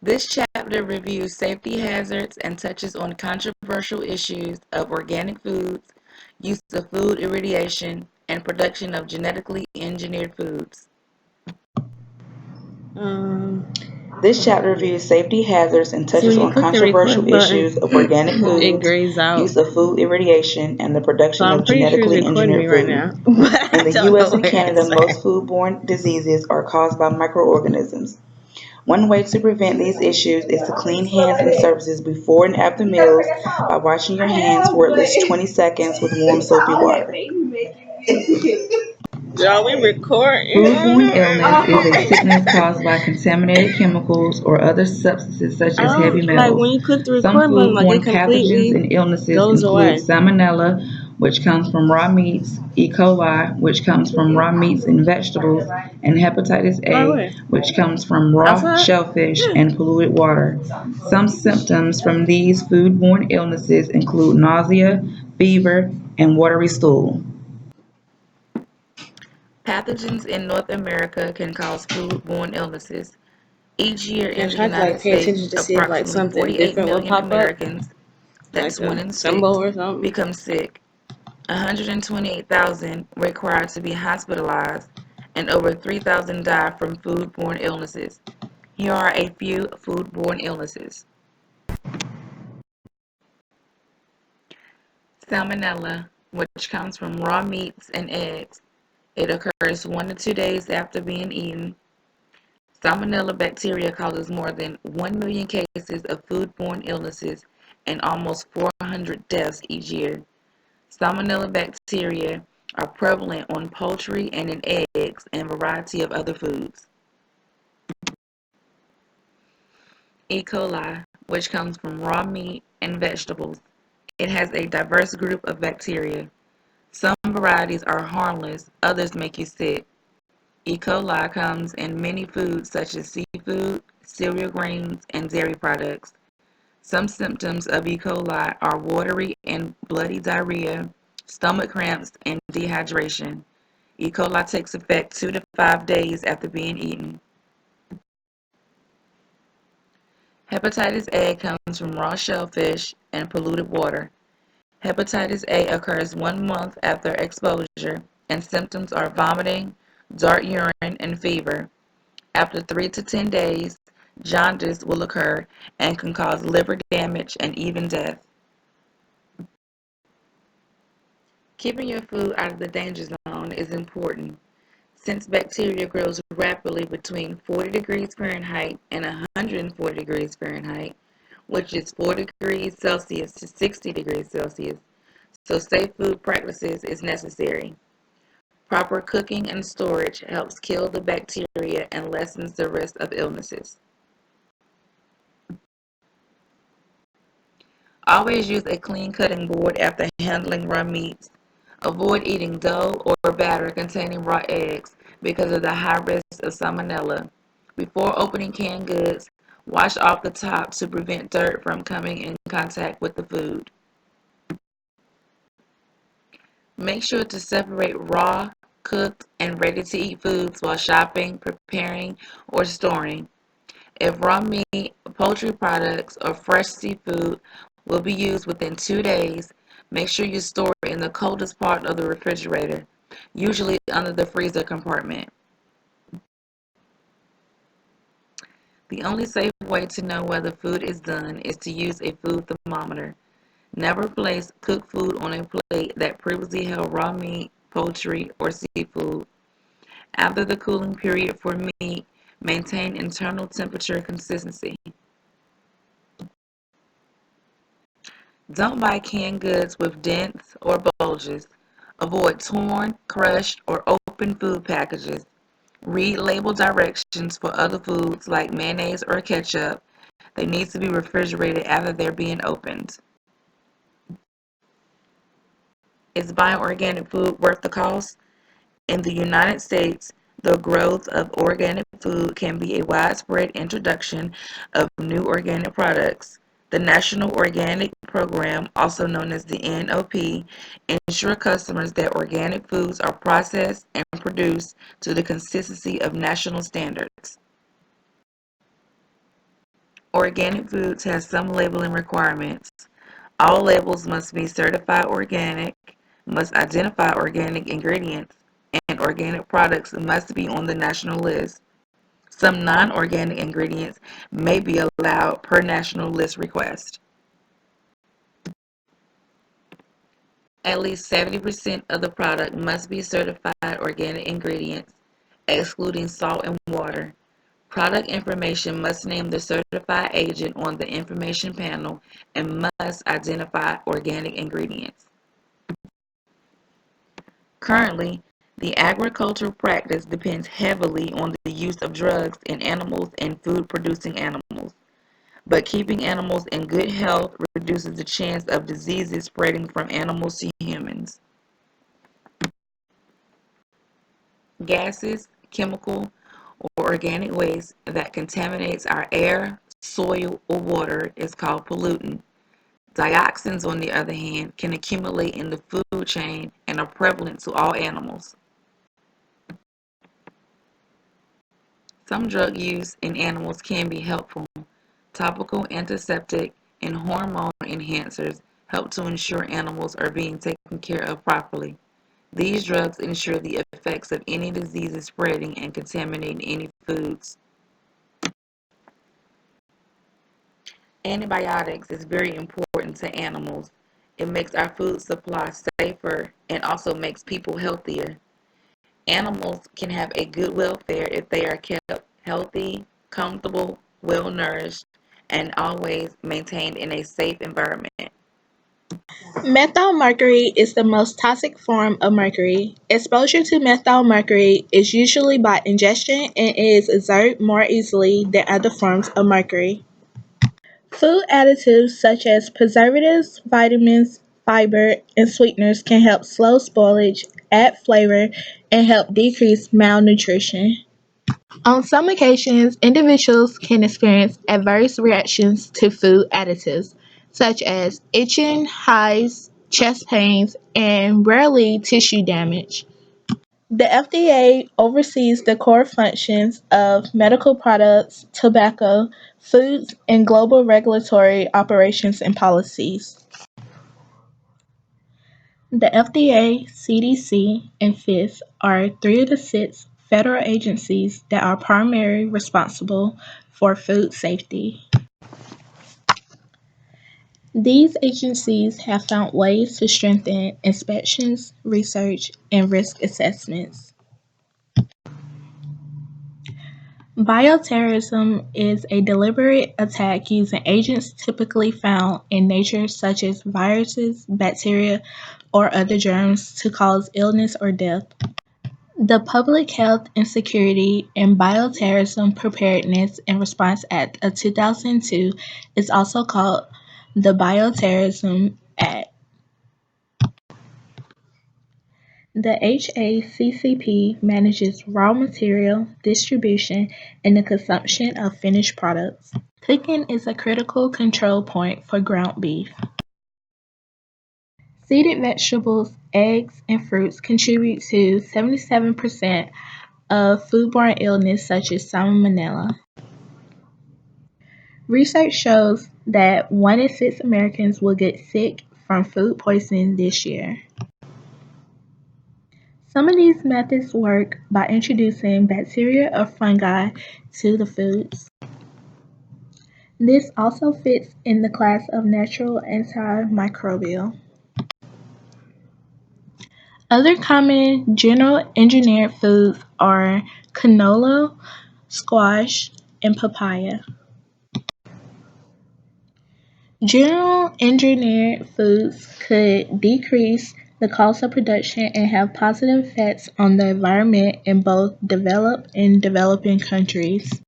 This chapter reviews safety hazards and touches on controversial issues of organic foods, use of food irradiation, and production of genetically engineered foods. Um, This chapter reviews safety hazards and so touches when you on click the controversial record button, issues of organic it foods, grays out. use of food irradiation, and the So production I'm of pretty sure it's genetically recording me engineered right food. now, but In I the don't know US and where Canada, it's at. most foodborne diseases are caused by microorganisms. One way to prevent these issues is to clean hands and surfaces before and after meals by washing your hands for at least 20 seconds with warm soapy water. Y'all, we recording. Foodborne illness is a sickness caused by contaminated chemicals or other substances such I as heavy don't like metals. when you click the Some record button, like it foodborne pathogens completely and illnesses goes include away. Salmonella, which comes from raw meats, E. coli, which comes from raw meats and vegetables, and Hepatitis By the A, way, which comes from raw outside? shellfish Yeah. and polluted water. Some symptoms from these foodborne illnesses include nausea, fever, and watery stool. Pathogens in North America can cause foodborne illnesses. Each year And I in the tried to United like pay States, attention to see if like approximately something 48 different would million pop up, Americans, like that's one a in symbol six, or something. become sick. 128,000 required to be hospitalized, and over 3,000 die from foodborne illnesses. Here are a few foodborne illnesses. Salmonella, which comes from raw meats and eggs. It occurs 1 to 2 days after being eaten. Salmonella bacteria causes more than 1 million cases of foodborne illnesses and almost 400 deaths each year. Salmonella bacteria are prevalent on poultry and in eggs and a variety of other foods. E. coli, which comes from raw meat and vegetables. It has a diverse group of bacteria. Some varieties are harmless, others make you sick. E. coli comes in many foods such as seafood, cereal grains, and dairy products. Some symptoms of E. coli are watery and bloody diarrhea, stomach cramps, and dehydration. E. coli takes effect 2 to 5 days after being eaten. Hepatitis A comes from raw shellfish and polluted water. Hepatitis A occurs 1 month after exposure, and symptoms are vomiting, dark urine, and fever. After 3 to 10 days, jaundice will occur and can cause liver damage and even death. Keeping your food out of the danger zone is important since bacteria grows rapidly between 40 degrees Fahrenheit and 140 degrees Fahrenheit, which is 4 degrees Celsius to 60 degrees Celsius. So safe food practices is necessary. Proper cooking and storage helps kill the bacteria and lessens the risk of illnesses. Always use a clean cutting board after handling raw meats. Avoid eating dough or batter containing raw eggs because of the high risk of salmonella. Before opening canned goods, wash off the top to prevent dirt from coming in contact with the food. Make sure to separate raw, cooked, and ready to eat foods while shopping, preparing, or storing. If raw meat, poultry products, or fresh seafood will be used within 2 days, make sure you store it in the coldest part of the refrigerator, usually under the freezer compartment. The only safe way to know whether food is done is to use a food thermometer. Never place cooked food on a plate that previously held raw meat, poultry, or seafood. After the cooling period for meat, maintain internal temperature consistency. Don't buy canned goods with dents or bulges. Avoid torn, crushed, or open food packages. Read label directions for other foods like mayonnaise or ketchup. They need to be refrigerated after they're being opened. Is buying organic food worth the cost? In the United States, the growth of organic food can be a widespread introduction of new organic products. The National Organic Program, also known as the NOP, ensures customers that organic foods are processed and produced to the consistency of national standards. Organic foods have some labeling requirements. All labels must be certified organic, must identify organic ingredients, and organic products must be on the national list. Some non-organic ingredients may be allowed per national list request. At least 70% of the product must be certified organic ingredients, excluding salt and water. Product information must name the certified agent on the information panel and must identify organic ingredients. Currently, the agricultural practice depends heavily on the use of drugs in animals and food-producing animals, but keeping animals in good health reduces the chance of diseases spreading from animals to humans. Gases, chemical, or organic waste that contaminates our air, soil, or water is called pollutant. Dioxins, on the other hand, can accumulate in the food chain and are prevalent to all animals. Some drug use in animals can be helpful. Topical antiseptic and hormone enhancers help to ensure animals are being taken care of properly. These drugs ensure the effects of any diseases spreading and contaminating any foods. Antibiotics is very important to animals. It makes our food supply safer and also makes people healthier. Animals can have a good welfare if they are kept healthy, comfortable, well nourished, and always maintained in a safe environment. Methyl mercury is the most toxic form of mercury. Exposure to methyl mercury is usually by ingestion and is absorbed more easily than other forms of mercury. Food additives such as preservatives, vitamins, fiber, and sweeteners can help slow spoilage, add flavor, and help decrease malnutrition. On some occasions, individuals can experience adverse reactions to food additives, such as itching, hives, chest pains, and rarely tissue damage. The FDA oversees the core functions of medical products, tobacco, foods, and global regulatory operations and policies. The FDA, CDC, and FIS are three of the six federal agencies that are primarily responsible for food safety. These agencies have found ways to strengthen inspections, research, and risk assessments. Bioterrorism is a deliberate attack using agents typically found in nature such as viruses, bacteria, or other germs to cause illness or death. The Public Health and Security and Bioterrorism Preparedness and Response Act of 2002 is also called the Bioterrorism Act. The HACCP manages raw material, distribution, and the consumption of finished products. Cooking is a critical control point for ground beef. Seeded vegetables, eggs, and fruits contribute to 77% of foodborne illness such as salmonella. Research shows that 1 in 6 Americans will get sick from food poisoning this year. Some of these methods work by introducing bacteria or fungi to the foods. This also fits in the class of natural antimicrobial. Other common general engineered foods are canola, squash, and papaya. General engineered foods could decrease the cost of production and have positive effects on the environment in both developed and developing countries.